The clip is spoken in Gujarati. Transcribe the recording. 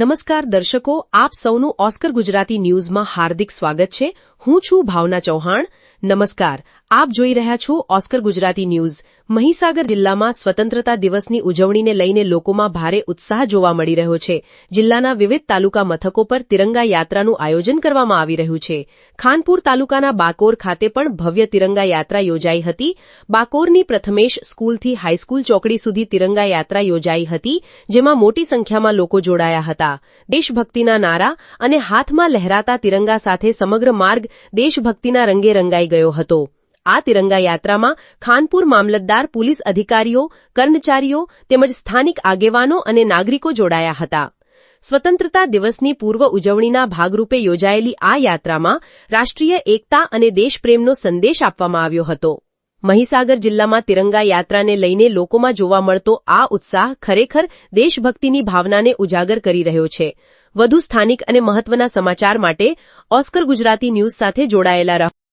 નમસ્કાર દર્શકો, આપ સૌનું ઓસ્કર ગુજરાતી ન્યૂઝમાં હાર્દિક સ્વાગત છે। હું છું ભાવના ચૌહાણ। નમસ્કાર, આપ જોઈ રહ્યા છો ઓસ્કર ગુજરાતી ન્યૂઝ। મહીસાગર જિલ્લામાં સ્વતંત્રતા દિવસની ઉજવણીને લઈને લોકોમાં ભારે ઉત્સાહ જોવા મળી રહ્યો છે। જિલ્લાના વિવિધ તાલુકા મથકો પર તિરંગા યાત્રાનું આયોજન કરવામાં આવી રહ્યું છે। ખાનપુર તાલુકાના બાકોર ખાતે પણ ભવ્ય તિરંગા યાત્રા યોજાઈ હતી। બાકોરની પ્રથમેશ સ્કૂલથી હાઈસ્કૂલ ચોકડી સુધી તિરંગા યાત્રા યોજાઈ હતી, જેમાં મોટી સંખ્યામાં લોકો જોડાયા હતા। દેશભક્તિના નારા અને હાથમાં લહેરાતા તિરંગા સાથે સમગ્ર માર્ગ દેશભક્તિના રંગે રંગાઈ ગયો હતો। આ તિરંગા યાત્રામાં ખાનપુર મામલતદાર, પોલીસ અધિકારીઓ, કર્મચારીઓ તેમજ સ્થાનિક આગેવાનો અને નાગરિકો જોડાયા હતા। સ્વતંત્રતા દિવસની પૂર્વ ઉજવણીના ભાગરૂપે યોજાયેલી આ યાત્રામાં રાષ્ટ્રીય એકતા અને દેશપ્રેમનો સંદેશ આપવામાં આવ્યો હતો। મહીસાગર જિલ્લામાં તિરંગા યાત્રાને લઈને લોકોમાં જોવા મળતો આ ઉત્સાહ ખરેખર દેશભક્તિની ભાવનાને ઉજાગર કરી રહ્યો છે। વધુ સ્થાનિક અને મહત્વના સમાચાર માટે ઓસ્કર ગુજરાતી ન્યૂઝ સાથે જોડાયેલા રહો।